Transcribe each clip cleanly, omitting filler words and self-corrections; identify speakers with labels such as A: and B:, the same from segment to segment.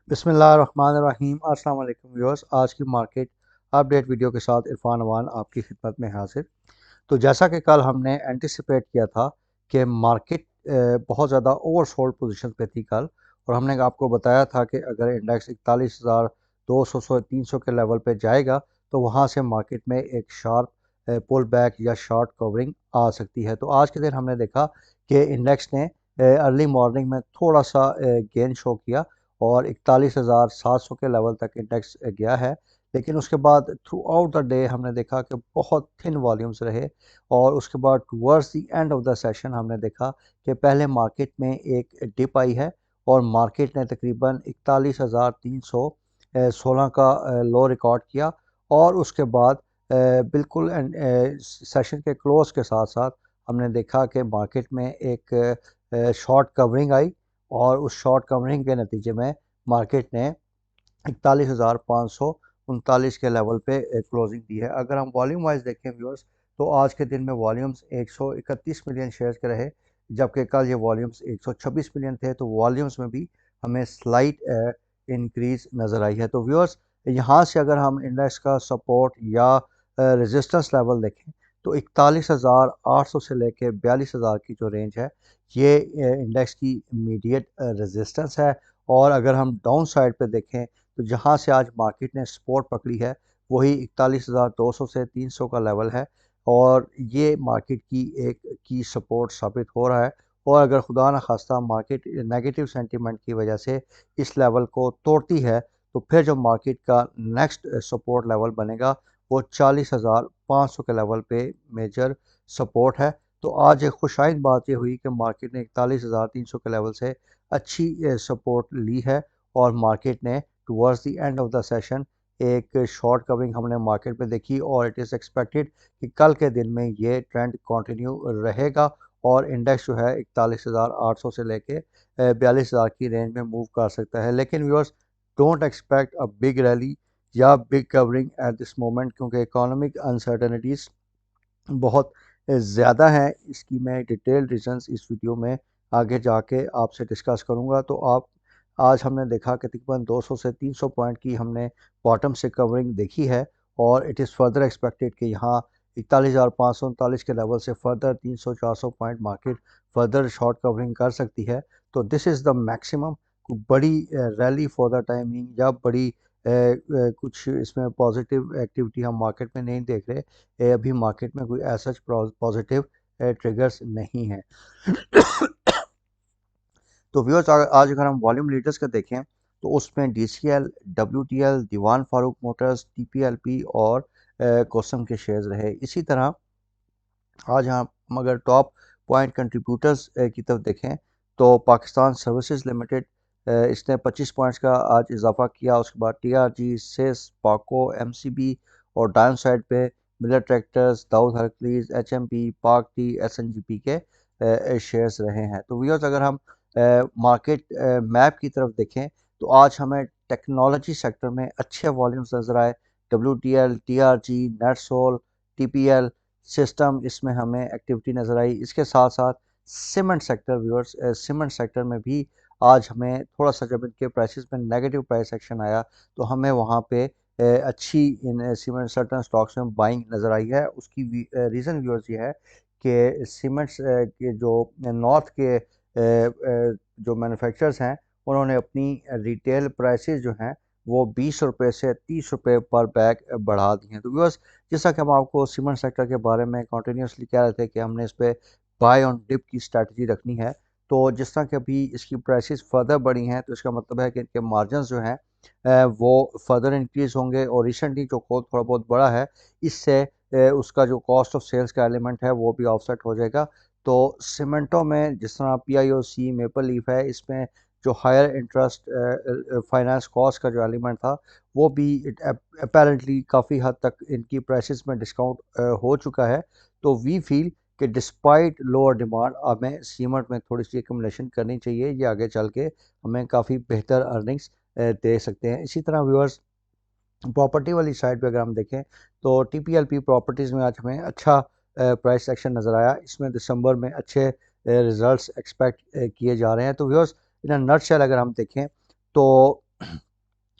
A: बिस्मिल्लाहिर्रहमानिर्रहीम। अस्सलाम वालेकुम व्यूअर्स, आज की मार्केट अपडेट वीडियो के साथ इरफान अवान आपकी खिदमत में हाजिर। तो जैसा कि कल हमने एंटिसिपेट किया था कि मार्केट बहुत ज़्यादा ओवरसोल्ड पोजीशन पे थी कल, और हमने आपको बताया था कि अगर इंडेक्स 41,200 से 300 के लेवल पे जाएगा तो वहाँ से मार्केट में एक शार्प पुल बैक या शॉर्ट कवरिंग आ सकती है। तो आज के दिन हमने देखा कि इंडेक्स ने अर्ली मॉर्निंग में थोड़ा सा गेन शो किया और 41,700 के लेवल तक इंडेक्स गया है। लेकिन उसके बाद थ्रू आउट द डे हमने देखा कि बहुत थिन वॉल्यूम्स रहे, और उसके बाद towards the end of the session हमने देखा कि पहले मार्केट में एक डिप आई है और मार्केट ने तकरीबन 41,316 का लो रिकॉर्ड किया, और उसके बाद बिल्कुल सेशन के क्लोज के साथ साथ हमने देखा कि मार्केट में एक शॉर्ट कवरिंग आई, और उस शॉर्ट कवरिंग के नतीजे में मार्केट ने 41,539 के लेवल पे क्लोजिंग दी है। अगर हम वॉल्यूम वाइज देखें व्यूअर्स, तो आज के दिन में वॉल्यूम्स 131 मिलियन शेयर्स के रहे, जबकि कल ये वॉल्यूम्स 126 मिलियन थे। तो वॉल्यूम्स में भी हमें स्लाइट इंक्रीज नज़र आई है। तो व्यूअर्स, यहाँ से अगर हम इंडेक्स का सपोर्ट या रेजिस्टेंस लेवल देखें तो 41,800 से लेकर 42,000 की जो रेंज है, ये इंडेक्स की इमीडिएट रेजिस्टेंस है। और अगर हम डाउन साइड पे देखें तो जहां से आज मार्केट ने सपोर्ट पकड़ी है वही 41,200 से 300 का लेवल है, और ये मार्केट की एक की सपोर्ट साबित हो रहा है। और अगर खुदा न खास्ता मार्केट नेगेटिव सेंटीमेंट की वजह से इस लेवल को तोड़ती है, तो फिर जो मार्केट का नेक्स्ट सपोर्ट लेवल बनेगा वो 40,500 के लेवल पे मेजर सपोर्ट है। तो आज एक खुशाइन बात ये हुई कि मार्केट ने 41,300 के लेवल से अच्छी सपोर्ट ली है, और मार्केट ने towards the end of the session एक शॉर्ट कवरिंग हमने मार्केट में देखी, और इट इज़ एक्सपेक्टेड कि कल के दिन में ये ट्रेंड कंटिन्यू रहेगा, और इंडेक्स जो है 41,800 से लेके 42,000 की रेंज में मूव कर सकता है। लेकिन viewers, don't expect a big rally या big covering at this moment, क्योंकि इकोनॉमिक अनसर्टनिटीज़ बहुत ज़्यादा हैं। इसकी मैं डिटेल रीजंस इस वीडियो में आगे जाके आपसे डिस्कस करूंगा। तो आप आज हमने देखा कि तकरीबन 200 से 300 पॉइंट की हमने बॉटम से कवरिंग देखी है, और इट इज़ फर्दर एक्सपेक्टेड कि यहाँ 41,539 के लेवल से further 300-400 point market further short covering कर सकती है। तो दिस इज़ द मैक्सिमम। बड़ी रैली फॉर द टाइमिंग या बड़ी कुछ इसमें पॉजिटिव एक्टिविटी हम मार्केट में नहीं देख रहे। अभी मार्केट में कोई ऐसा पॉजिटिव ट्रिगर्स नहीं है। तो व्यूअर्स, आज अगर हम वॉल्यूम लीडर्स का देखें तो उसमें DCL, WTL, दीवान फारूक मोटर्स, TPLP और कोसम के शेयर्स रहे। इसी तरह आज हम अगर टॉप पॉइंट कंट्रीब्यूटर्स की तरफ देखें तो पाकिस्तान सर्विसेज लिमिटेड, इसने 25 पॉइंट्स का आज इजाफा किया। उसके बाद TRG, सेस, पाको, MCB, और डाउन साइड पे मिलर ट्रैक्टर्स, दाऊद हरकलीज, HMP, पाक टी, SNGP के शेयर्स रहे हैं। तो व्यूअर्स, अगर हम मार्केट मैप की तरफ देखें तो आज हमें टेक्नोलॉजी सेक्टर में अच्छे वॉल्यूम्स नज़र आए। WTL, TRG, NetSol, TPL system, इसमें हमें एक्टिविटी नज़र आई। इसके साथ साथ cement sector viewers, cement sector में भी आज हमें थोड़ा सा, जब इनके प्राइसेस में नेगेटिव प्राइस एक्शन आया तो हमें वहाँ पे अच्छी इन सीमेंट सर्टन स्टॉक्स में बाइंग नज़र आई है। उसकी रीज़न व्यूअर्स ये है कि सीमेंट्स के जो नॉर्थ के जो मैन्युफैक्चरर्स हैं उन्होंने अपनी रिटेल प्राइसेस जो हैं वो 20 रुपये से 30 रुपये पर बैग बढ़ा दी हैं। तो व्यूअर्स, जैसा कि हम आपको सीमेंट सेक्टर के बारे में कंटिन्यूसली कह रहे थे कि हमने इस पर बाय ऑन डिप की स्ट्रैटेजी रखनी है, तो जिस तरह कि अभी इसकी प्राइसेस फर्दर बढ़ी हैं तो इसका मतलब है कि इनके मार्जिन जो हैं वो फर्दर इंक्रीज़ होंगे, और रिसेंटली जो ग्रोथ थोड़ा बहुत बढ़ा है इससे उसका जो कॉस्ट ऑफ सेल्स का एलिमेंट है वो भी ऑफसेट हो जाएगा। तो सीमेंटों में जिस तरह PIOC, मेपल लीफ है, इसमें जो हायर इंटरेस्ट फाइनेंस कॉस्ट का जो एलिमेंट था वो भी अपेरेंटली काफ़ी हद तक इनकी प्राइसेस में डिस्काउंट हो चुका है। तो वी फील कि डिस्पाइट लोअर डिमांड हमें सीमेंट में थोड़ी सी एकम्युलेशन करनी चाहिए। ये आगे चल के हमें काफ़ी बेहतर अर्निंग्स दे सकते हैं। इसी तरह व्यूअर्स, प्रॉपर्टी वाली साइड पे अगर हम देखें तो TPLP प्रॉपर्टीज़ में आज हमें अच्छा प्राइस एक्शन नज़र आया। इसमें दिसंबर में अच्छे रिजल्ट्स एक्सपेक्ट किए जा रहे हैं। तो व्यूअर्स, इन अ नटशेल अगर हम देखें तो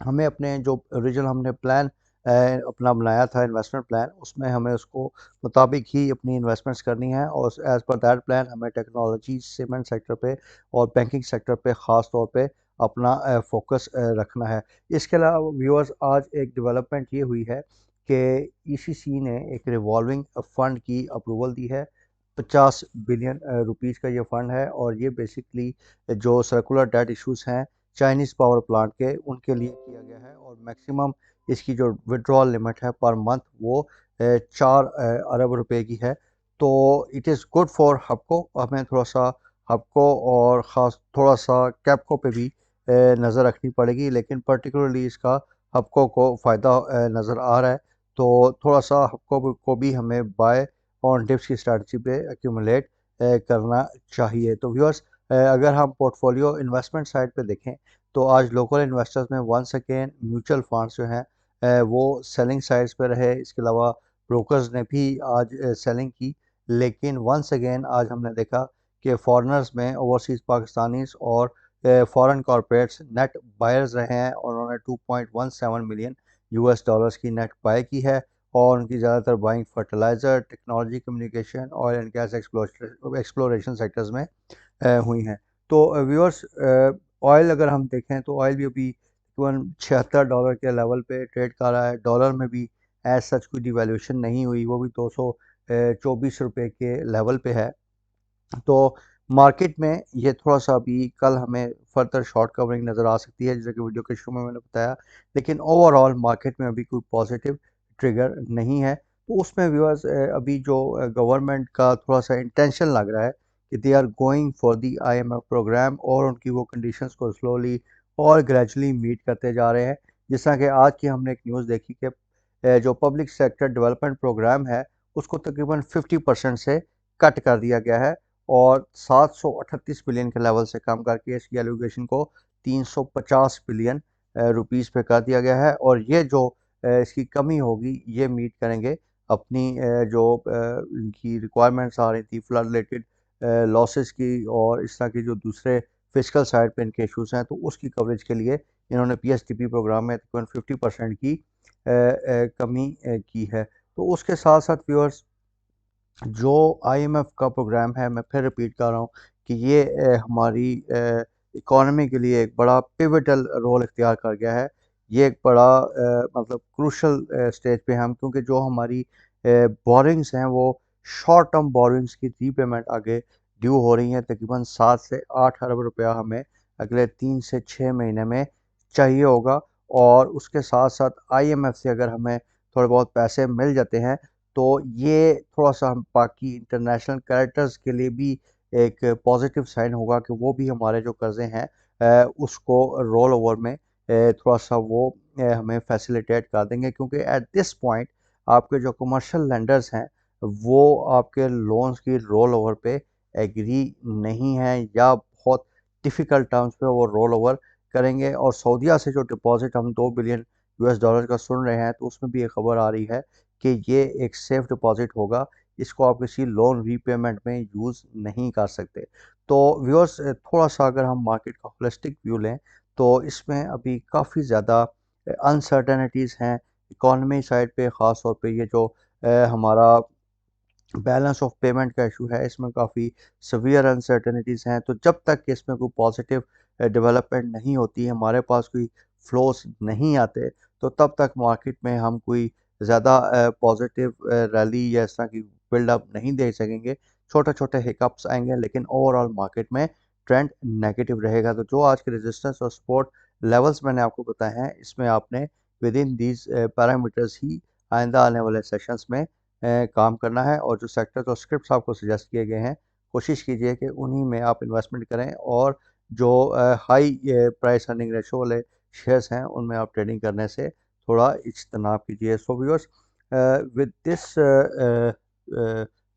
A: हमें अपने जो ओरिजिनल हमने प्लान अपना बनाया था इन्वेस्टमेंट प्लान, उसमें हमें उसको मुताबिक ही अपनी इन्वेस्टमेंट्स करनी है और एज़ पर दैट प्लान हमें टेक्नोलॉजी, सीमेंट सेक्टर पे और बैंकिंग सेक्टर पे ख़ास तौर पे अपना फोकस रखना है। इसके अलावा व्यूअर्स, आज एक डेवलपमेंट ये हुई है कि ईसीसी ने एक रिवॉल्विंग फ़ंड की अप्रूवल दी है। 50 बिलियन रुपीज़ का ये फ़ंड है और ये बेसिकली जो सर्कुलर डेट इश्यूज़ हैं चाइनीज़ पावर प्लांट के, उनके लिए किया गया है और मैक्सिमम इसकी जो विड्रॉल लिमिट है पर मंथ वो 4 अरब रुपए की है। तो इट इज़ गुड फॉर हबको। हमें थोड़ा सा हबको और ख़ास थोड़ा सा कैपको पे भी नज़र रखनी पड़ेगी, लेकिन पर्टिकुलरली इसका हबको को फ़ायदा नज़र आ रहा है। तो थोड़ा सा हबको को भी हमें बाय ऑन डिप्स की स्ट्रैटेजी पे एक्यूमुलेट करना चाहिए। तो व्यूअर्स, अगर हम पोर्टफोलियो इन्वेस्टमेंट साइड पे देखें तो आज लोकल इन्वेस्टर्स में वंस अगेन म्यूचुअल फंड्स जो हैं वो सेलिंग साइड्स पे रहे। इसके अलावा ब्रोकर्स ने भी आज सेलिंग की, लेकिन वंस अगेन आज हमने देखा कि फॉरेनर्स में ओवरसीज़ पाकिस्तानीज और फॉरेन कॉरपोरेट्स नेट बायर्स रहे हैं और उन्होंने 2.17 मिलियन यूएस डॉलर्स की नेट बाय की है और उनकी ज़्यादातर buying fertiliser, technology, communication, oil and gas exploration sectors में हुई हैं। तो व्यूअर्स, ऑयल अगर हम देखें तो ऑयल भी अभी तकरीबन $76 के लेवल पे ट्रेड कर रहा है। डॉलर में भी एज सच कोई डिवैल्यूएशन नहीं हुई, वो भी 224 रुपये के लेवल पे है। तो मार्केट में ये थोड़ा सा अभी कल हमें फर्दर शॉर्ट कवरिंग नज़र आ सकती है, जैसे कि वीडियो के शुरू में मैंने बताया, लेकिन ओवरऑल मार्केट में अभी कोई पॉजिटिव ट्रिगर नहीं है। तो उसमें व्यूअर्स, अभी जो गवर्नमेंट का थोड़ा सा इंटेंशन लग रहा है कि they are going for the IMF programme और उनकी वो कंडीशंस को स्लोली और ग्रेजुअली मीट करते जा रहे हैं। जिस तरह कि आज की हमने एक न्यूज़ देखी कि जो पब्लिक सेक्टर डेवलपमेंट प्रोग्राम है उसको तकरीबन 50% से कट कर दिया गया है और 738 बिलियन के लेवल से कम करके इसकी एलोकेशन को 350 बिलियन रुपीस पे कर दिया गया है। और ये जो इसकी कमी होगी ये मीट करेंगे अपनी जो इनकी रिक्वायरमेंट्स आ रही थी फ्लड रिलेटेड लॉसेस की और इस तरह के जो दूसरे फिजिकल साइड पे इनके इश्यूज हैं, तो उसकी कवरेज के लिए इन्होंने पीएसटीपी प्रोग्राम में तकरीबन 50% की कमी की है। तो उसके साथ साथ व्यूअर्स, जो आईएमएफ का प्रोग्राम है, मैं फिर रिपीट कर रहा हूँ कि ये हमारी इकॉनमी के लिए एक बड़ा पिवटल रोल इख्तियार कर गया है। ये एक बड़ा मतलब क्रूशल स्टेज पे हम, क्योंकि जो हमारी बोरिंग्स हैं वो शॉर्ट टर्म बोरिंग्स की रीपेमेंट आगे ड्यू हो रही हैं। तकरीबन 7 से 8 अरब रुपया हमें अगले 3 से 6 महीने में चाहिए होगा। और उसके साथ साथ आईएमएफ से अगर हमें थोड़े बहुत पैसे मिल जाते हैं तो ये थोड़ा सा हम बाकी इंटरनेशनल कैरेक्टर्स के लिए भी एक पॉजिटिव साइन होगा कि वो भी हमारे जो कर्ज़े हैं उसको रोल ओवर में थोड़ा सा वो हमें फैसिलिटेट कर देंगे, क्योंकि एट दिस पॉइंट आपके जो कमर्शियल लेंडर्स हैं वो आपके लोन्स की रोल ओवर पे एग्री नहीं हैं या बहुत डिफ़िकल्ट टर्म्स पे वो रोल ओवर करेंगे। और सऊदीया से जो डिपॉजिट हम 2 बिलियन यूएस डॉलर का सुन रहे हैं, तो उसमें भी एक खबर आ रही है कि ये एक सेफ डिपॉजिट होगा, इसको आप किसी लोन रीपेमेंट में यूज़ नहीं कर सकते। तो व्यूअर्स, थोड़ा सा अगर हम मार्केट का होलिस्टिक व्यू लें तो इसमें अभी काफ़ी ज़्यादा अनसर्टेनिटीज़ हैं इकॉनमी साइड पे। ख़ास तौर पे ये जो हमारा बैलेंस ऑफ पेमेंट का इशू है, इसमें काफ़ी सवियर अनसर्टेनिटीज़ हैं। तो जब तक कि इसमें कोई पॉजिटिव डेवलपमेंट नहीं होती, हमारे पास कोई फ्लोस नहीं आते, तो तब तक मार्केट में हम कोई ज़्यादा पॉजिटिव रैली या इस तरह की बिल्डअप नहीं देख सकेंगे। छोटे छोटे हिकअप्स आएंगे, लेकिन ओवरऑल मार्केट में ट्रेंड नेगेटिव रहेगा। तो जो आज के रेजिस्टेंस और सपोर्ट लेवल्स मैंने आपको बताए हैं, इसमें आपने विद इन दीज पैरामीटर्स ही आइंदा आने वाले सेशंस में काम करना है। और जो सेक्टर्स और स्क्रिप्ट्स आपको सजेस्ट किए गए हैं, कोशिश कीजिए कि उन्हीं में आप इन्वेस्टमेंट करें और जो हाई प्राइस अर्निंग रेशो वाले शेयर्स हैं उनमें आप ट्रेडिंग करने से थोड़ा इज्तनाब कीजिए। So viewers, with this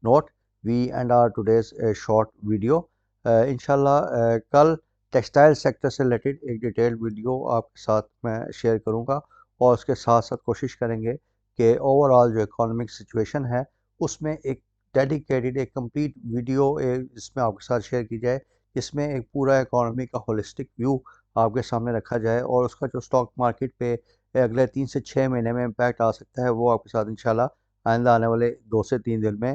A: note we end our today's short video. इंशाल्लाह कल टेक्सटाइल सेक्टर से रिलेटेड एक डिटेल्ड वीडियो आपके साथ मैं शेयर करूंगा और उसके साथ साथ कोशिश करेंगे कि ओवरऑल जो इकोनॉमिक सिचुएशन है उसमें एक डेडिकेटेड एक कंप्लीट वीडियो इसमें आपके साथ शेयर की जाए, जिसमें एक पूरा इकोनॉमी का होलिस्टिक व्यू आपके सामने रखा जाए और उसका जो स्टॉक मार्केट पे अगले 3 से 6 महीने में इम्पैक्ट आ सकता है, वो आपके साथ इंशाल्लाह आइंदा आने वाले 2 से 3 दिन में